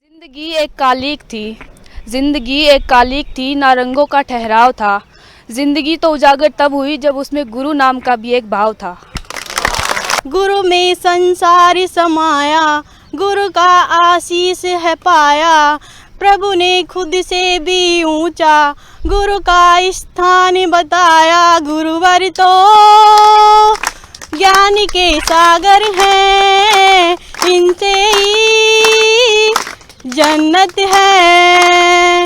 जिंदगी एक कालिक थी, जिंदगी एक कालिक थी, ना रंगों का ठहराव था। जिंदगी तो उजागर तब हुई जब उसमें गुरु नाम का भी एक भाव था। गुरु में संसार समाया, गुरु का आशीष है पाया। प्रभु ने खुद से भी ऊंचा गुरु का स्थान बताया। गुरुवर तो ज्ञान के सागर हैं, इनसे ही जन्नत है।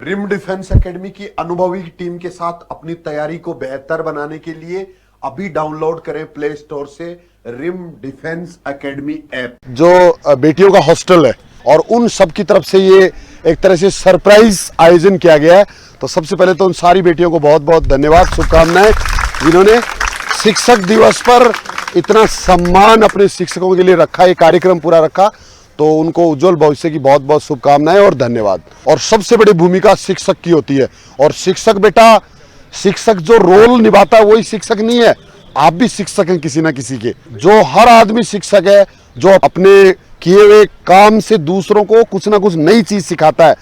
रिम डिफेंस एकेडमी की अनुभवी टीम के साथ अपनी तैयारी को बेहतर बनाने के लिए अभी डाउनलोड करें प्ले स्टोर से रिम डिफेंस एकेडमी ऐप। जो बेटियों का हॉस्टल है और उन सब की तरफ से ये एक तरह से सरप्राइज आयोजन किया गया है। तो सबसे पहले तो उन सारी बेटियों को बहुत बहुत धन्यवाद, शुभकामनाएं, जिन्होंने शिक्षक दिवस पर इतना सम्मान अपने शिक्षकों के लिए रखा, ये कार्यक्रम पूरा रखा। तो उनको उज्जवल भविष्य की बहुत बहुत शुभकामनाएं और धन्यवाद। और सबसे बड़ी भूमिका शिक्षक की होती है, और शिक्षक बेटा, शिक्षक जो रोल निभाता है वही शिक्षक नहीं है, आप भी शिक्षक हैं किसी ना किसी के। जो हर आदमी शिक्षक है, जो अपने किए हुए काम से दूसरों को कुछ ना कुछ नई चीज सिखाता है।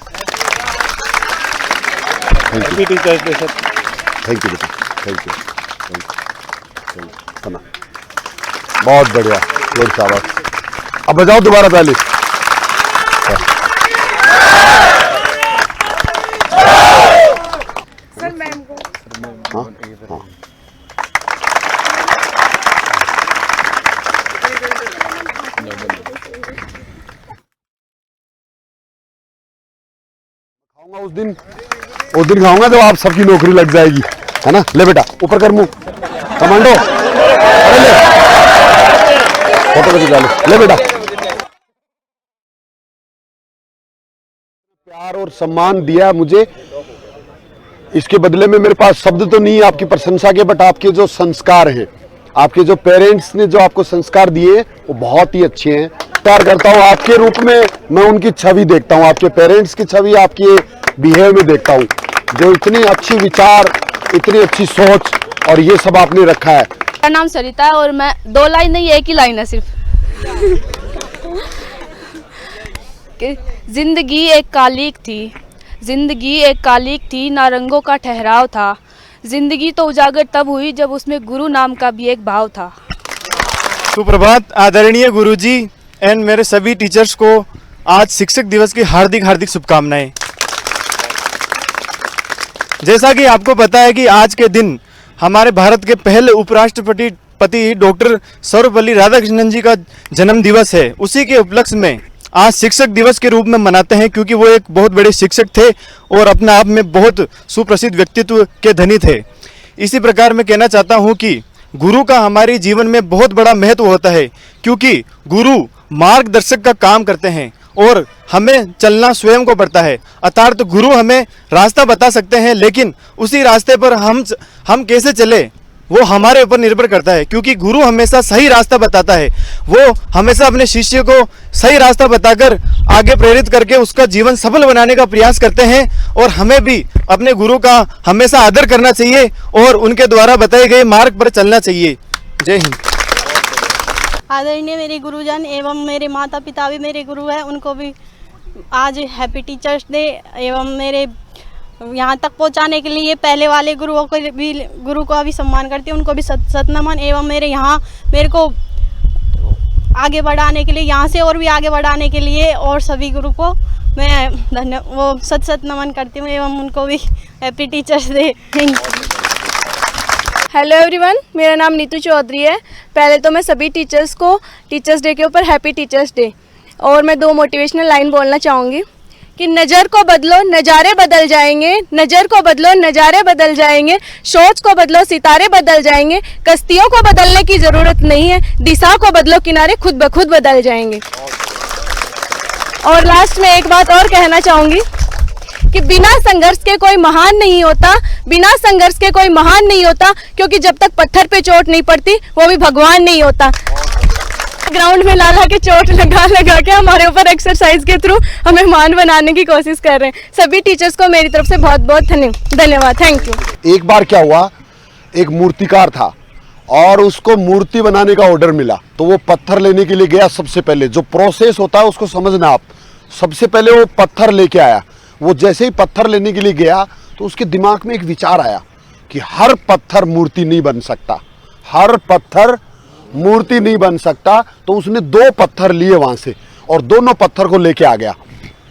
थैंक यू बेटा, थैंक यू। बहुत बढ़िया, जोर शाबाश। अब बजाओ दोबारा पहले। सर मैम को हाँ हाँ खाऊंगा उस दिन खाऊंगा जब आप सबकी नौकरी लग जाएगी, है ना। ले बेटा, ऊपर कर मुंह, कमांडो, अरे ले फोटो को खिंचा ले बेटा। प्यार और सम्मान दिया मुझे, इसके बदले में मेरे पास शब्द तो नहीं है आपकी प्रशंसा के, बट आपके जो संस्कार हैं, आपके जो पेरेंट्स ने जो आपको संस्कार दिए वो बहुत ही अच्छे हैं। प्यार करता हूँ आपके रूप में, मैं उनकी छवि देखता हूँ, आपके पेरेंट्स की छवि आपके बिहेव में देखता हूँ, जो इतनी अच्छी विचार, इतनी अच्छी सोच और ये सब आपने रखा है। मेरा नाम सरिता है और मैं 2 लाइन नहीं, एक ही लाइन है सिर्फ। कि जिंदगी एक कालिक थी, जिंदगी एक कालिक थी, ना रंगों का ठहराव था। जिंदगी तो उजागर तब हुई जब उसमें गुरु नाम का भी एक भाव था। सुप्रभात आदरणीय गुरुजी एंड मेरे सभी टीचर्स को आज शिक्षक दिवस की हार्दिक हार्दिक शुभकामनाएं। जैसा कि आपको पता है कि आज के दिन हमारे भारत के पहले उपराष्ट्रपति डॉक्टर सर्वपल्ली राधाकृष्णन जी का जन्म दिवस है। उसी के उपलक्ष्य में आज शिक्षक दिवस के रूप में मनाते हैं, क्योंकि वो एक बहुत बड़े शिक्षक थे और अपने आप में बहुत सुप्रसिद्ध व्यक्तित्व के धनी थे। इसी प्रकार मैं कहना चाहता हूँ कि गुरु का हमारे जीवन में बहुत बड़ा महत्व होता है, क्योंकि गुरु मार्गदर्शक का काम करते हैं और हमें चलना स्वयं को पड़ता है। अर्थात गुरु हमें रास्ता बता सकते हैं, लेकिन उसी रास्ते पर हम कैसे चले वो हमारे ऊपर निर्भर करता है, क्योंकि गुरु हमेशा सही रास्ता बताता है। वो हमेशा अपने शिष्य को सही रास्ता बताकर आगे प्रेरित करके उसका जीवन सफल बनाने का प्रयास करते हैं, और हमें भी अपने गुरु का हमेशा आदर करना चाहिए और उनके द्वारा बताए गए मार्ग पर चलना चाहिए। जय हिंद। आदरणीय मेरे गुरुजन एवं मेरे माता पिता भी मेरे गुरु हैं, उनको भी आज हैप्पी टीचर्स डे। एवं मेरे यहाँ तक पहुँचाने के लिए पहले वाले गुरुओं को भी सम्मान करती हूँ, उनको भी सत नमन। एवं मेरे को आगे बढ़ाने के लिए, यहाँ से और भी आगे बढ़ाने के लिए, और सभी गुरु को मैं सत नमन करती हूँ एवं उनको भी happy teachers day. Hello everyone, मेरा नाम नीतू चौधरी है। पहले तो मैं सभी टीचर्स को टीचर्स डे के ऊपर हैप्पी टीचर्स डे, और मैं 2 मोटिवेशनल लाइन बोलना चाहूँगी कि नज़र को बदलो नज़ारे बदल जाएंगे, नज़र को बदलो नज़ारे बदल जाएंगे, सोच को बदलो सितारे बदल जाएंगे, कश्तियों को बदलने की ज़रूरत नहीं है, दिशा को बदलो किनारे खुद ब खुद बदल जाएंगे। और लास्ट में एक बात और कहना चाहूँगी कि बिना संघर्ष के कोई महान नहीं होता, बिना संघर्ष के कोई महान नहीं होता, क्योंकि जब तक पत्थर पे चोट नहीं पड़ती वो भी भगवान नहीं होता। ग्राउंड में ला के चोट लगा के हमारे ऊपर एक्सरसाइज के थ्रू हमें महान बनाने की कोशिश कर रहे हैं। सभी टीचर्स को मेरी तरफ से बहुत बहुत धन्यवाद, थैंक यू। एक बार क्या हुआ, एक मूर्तिकार था और उसको मूर्ति बनाने का ऑर्डर मिला, तो वो पत्थर लेने के लिए गया। सबसे पहले जो प्रोसेस होता है उसको समझना आप। सबसे पहले वो पत्थर लेके आया। वो जैसे ही पत्थर लेने के लिए गया तो उसके दिमाग में एक विचार आया कि हर पत्थर मूर्ति नहीं बन सकता, हर पत्थर मूर्ति नहीं बन सकता। तो उसने 2 पत्थर लिए वहां से और दोनों पत्थर को लेके आ गया।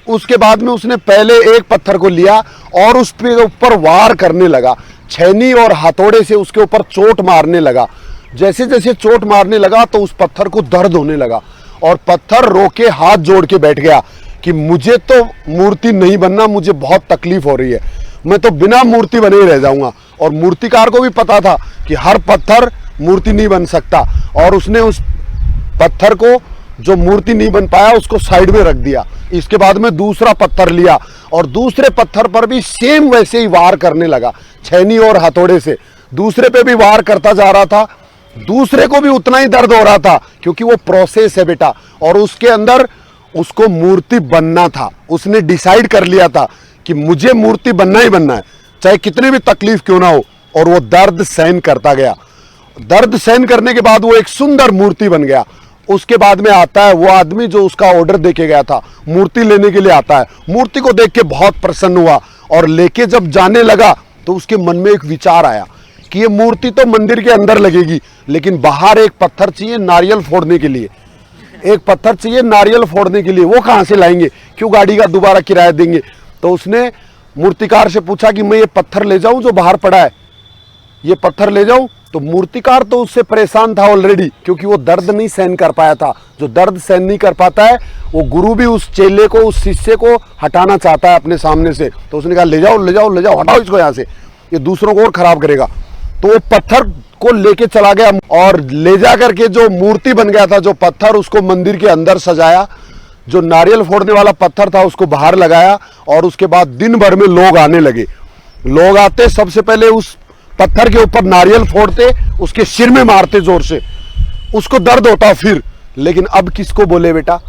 उसके बाद में उसने पहले एक पत्थर को लिया और उस पे ऊपर वार करने लगा, छैनी और हथौड़े से उसके ऊपर चोट मारने लगा। जैसे जैसे चोट मारने लगा तो उस पत्थर को दर्द होने लगा और पत्थर रोके हाथ जोड़ के बैठ गया कि मुझे तो मूर्ति नहीं बनना, मुझे बहुत तकलीफ हो रही है, मैं तो बिना मूर्ति बने ही रह जाऊंगा। और मूर्तिकार को भी पता था कि हर पत्थर मूर्ति नहीं बन सकता और उसने उस पत्थर को जो मूर्ति नहीं बन पाया उसको साइड में रख दिया। इसके बाद में दूसरा पत्थर लिया और दूसरे पत्थर पर भी सेम वैसे ही वार करने लगा, छैनी और हथौड़े से दूसरे पे भी वार करता जा रहा था। दूसरे को भी उतना ही दर्द हो रहा था क्योंकि वो प्रोसेस है बेटा, और उसके अंदर उसको मूर्ति बनना था। उसने डिसाइड कर लिया था कि मुझे मूर्ति बनना ही बनना है, चाहे कितनी भी तकलीफ क्यों ना हो। और वो दर्द सहन करता गया। दर्द सहन करने के बाद वो एक सुंदर मूर्ति बन गया। उसके बाद में आता है वो आदमी जो उसका ऑर्डर देके गया था, मूर्ति लेने के लिए आता है। मूर्ति को देख के बहुत प्रसन्न हुआ और लेके जब जाने लगा तो उसके मन में एक विचार आया कि ये मूर्ति तो मंदिर के अंदर लगेगी, लेकिन बाहर एक पत्थर चाहिए नारियल फोड़ने के लिए, एक पत्थर चाहिए नारियल फोड़ने के लिए। वो कहाँ से लाएंगे, क्यों गाड़ी का दोबारा किराया देंगे। तो उसने मूर्तिकार से पूछा कि मैं ये पत्थर ले जाऊं जो बाहर पड़ा है, ये पत्थर ले जाऊं। तो मूर्तिकार तो उससे परेशान था ऑलरेडी, क्योंकि वो दर्द नहीं सहन कर पाया था। जो दर्द सहन नहीं कर पाता है वो गुरु भी उस चेले को, उस शिष्य को हटाना चाहता है अपने सामने से। तो उसने कहा ले जाओ ले जाओ ले जाओ, हटाओ इसको यहाँ से, ये दूसरों को और खराब करेगा। तो वो पत्थर को लेके चला गया और ले जा करके जो मूर्ति बन गया था, जो पत्थर, उसको मंदिर के अंदर सजाया। जो नारियल फोड़ने वाला पत्थर था उसको बाहर लगाया और उसके बाद दिन भर में लोग आने लगे। लोग आते, सबसे पहले उस पत्थर के ऊपर नारियल फोड़ते, उसके सिर में मारते जोर से, उसको दर्द होता फिर। लेकिन अब किसको बोले बेटा,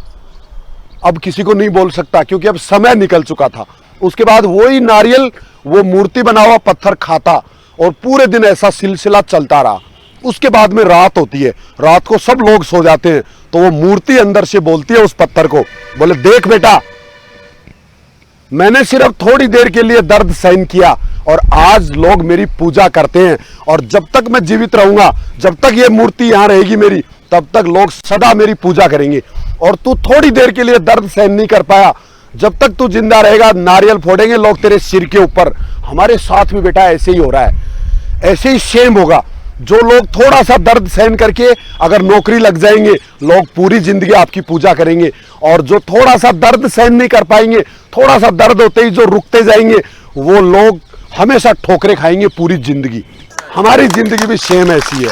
अब किसी को नहीं बोल सकता क्योंकि अब समय निकल चुका था। उसके बाद वही नारियल, वो मूर्ति बना हुआ पत्थर खाता और पूरे दिन ऐसा सिलसिला चलता रहा। उसके बाद में रात होती है, रात को सब लोग सो जाते हैं, तो वो मूर्ति अंदर से बोलती है उस पत्थर को, बोले देख बेटा, मैंने सिर्फ थोड़ी देर के लिए दर्द सहन किया और आज लोग मेरी पूजा करते हैं, और जब तक मैं जीवित रहूंगा, जब तक ये मूर्ति यहां रहेगी मेरी, तब तक लोग सदा मेरी पूजा करेंगे। और तू थोड़ी देर के लिए दर्द सहन नहीं कर पाया, जब तक तू जिंदा रहेगा नारियल फोड़ेंगे लोग तेरे सिर के ऊपर। हमारे साथ भी बेटा ऐसे ही हो रहा है, ऐसे ही सेम होगा। जो लोग थोड़ा सा दर्द सहन करके अगर नौकरी लग जाएंगे, लोग पूरी जिंदगी आपकी पूजा करेंगे, और जो थोड़ा सा दर्द सहन नहीं कर पाएंगे, थोड़ा सा दर्द होते ही जो रुकते जाएंगे, वो लोग हमेशा ठोकरे खाएंगे पूरी जिंदगी। हमारी जिंदगी भी सेम ऐसी है।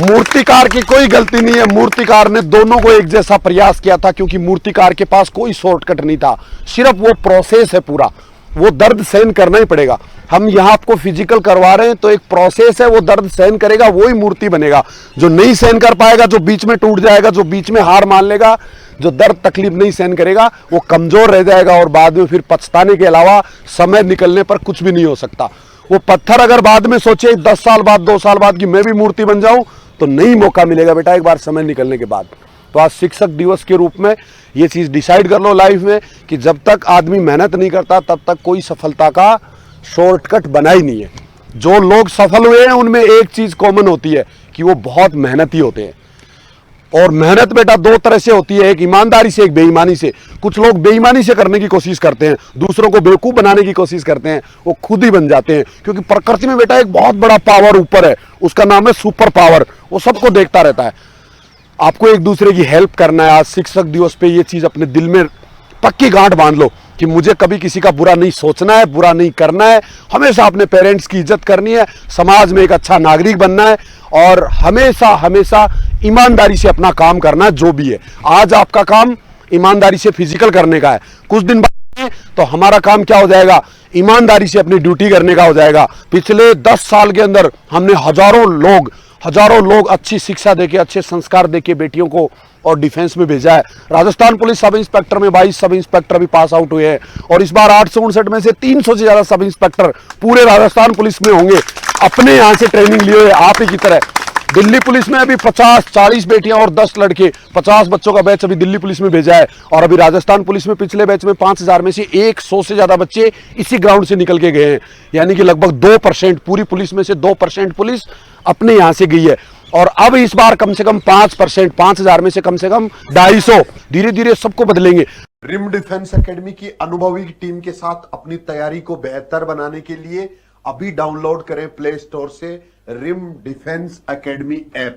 मूर्तिकार की कोई गलती नहीं है, मूर्तिकार ने दोनों को एक जैसा प्रयास किया था, क्योंकि मूर्तिकार के पास कोई शॉर्टकट नहीं था, सिर्फ वो प्रोसेस है पूरा, वो दर्द सहन करना ही पड़ेगा। हम यहाँ आपको फिजिकल करवा रहे हैं तो एक प्रोसेस है, वो दर्द सहन करेगा वो ही मूर्ति बनेगा। जो नहीं सहन कर पाएगा, जो बीच में टूट जाएगा, जो बीच में हार मान लेगा, जो दर्द तकलीफ नहीं सहन करेगा, वो कमजोर रह जाएगा और बाद में फिर पछताने के अलावा समय निकलने पर कुछ भी नहीं हो सकता। वो पत्थर अगर बाद में सोचे 10 साल बाद, 2 साल बाद कि मैं भी मूर्ति बन जाऊं, तो नहीं मौका मिलेगा बेटा एक बार समय निकलने के बाद। तो आज शिक्षक दिवस के रूप में ये चीज डिसाइड कर लो लाइफ में कि जब तक आदमी मेहनत नहीं करता तब तक कोई सफलता का शॉर्टकट बना ही नहीं है। जो लोग सफल हुए हैं उनमें एक चीज कॉमन होती है कि वो बहुत मेहनती होते हैं। और मेहनत बेटा 2 तरह से होती है, एक ईमानदारी से, एक बेईमानी से। कुछ लोग बेईमानी से करने की कोशिश करते हैं, दूसरों को बेवकूफ बनाने की कोशिश करते हैं, वो खुद ही बन जाते हैं। क्योंकि प्रकृति में बेटा एक बहुत बड़ा पावर ऊपर है, उसका नाम है सुपर पावर, वो सबको देखता रहता है। आपको एक दूसरे की हेल्प करना है। आज शिक्षक दिवस पे ये चीज अपने दिल में पक्की गांठ बांध लो कि मुझे कभी किसी का बुरा नहीं सोचना है, बुरा नहीं करना है, हमेशा अपने पेरेंट्स की इज्जत करनी है, समाज में एक अच्छा नागरिक बनना है और हमेशा हमेशा ईमानदारी से अपना काम करना है जो भी है। आज आपका काम ईमानदारी से फिजिकल करने का है, कुछ दिन बाद तो हमारा काम क्या हो जाएगा, ईमानदारी से अपनी ड्यूटी करने का हो जाएगा। पिछले 10 साल के अंदर हमने हजारों लोग अच्छी शिक्षा देके, अच्छे संस्कार देके बेटियों को और डिफेंस में भेजा है। राजस्थान पुलिस सब इंस्पेक्टर में 22 सब इंस्पेक्टर भी पास आउट हुए हैं और इस बार 859 में से 300 से ज्यादा सब इंस्पेक्टर पूरे राजस्थान पुलिस में होंगे, अपने यहाँ से ट्रेनिंग लिए हुए आप ही की तरह। दिल्ली पुलिस में अभी 50-40 बेटियां और 10 लड़के, 50 बच्चों का बैच अभी दिल्ली पुलिस में भेजा है। और अभी राजस्थान पुलिस में पिछले बैच में 5000 में से 100 से ज्यादा बच्चे इसी ग्राउंड से निकल के गए हैं। यानी कि लगभग 2%, पूरी पुलिस में से 2% पुलिस अपने यहां से गई है। और अब इस बार कम से कम 5%, 5000 में से कम 250, धीरे धीरे सबको बदलेंगे। रिम डिफेंस एकेडमी की अनुभवी टीम के साथ अपनी तैयारी को बेहतर बनाने के लिए अभी डाउनलोड करें प्ले स्टोर से रिम डिफेंस एकेडमी ऐप।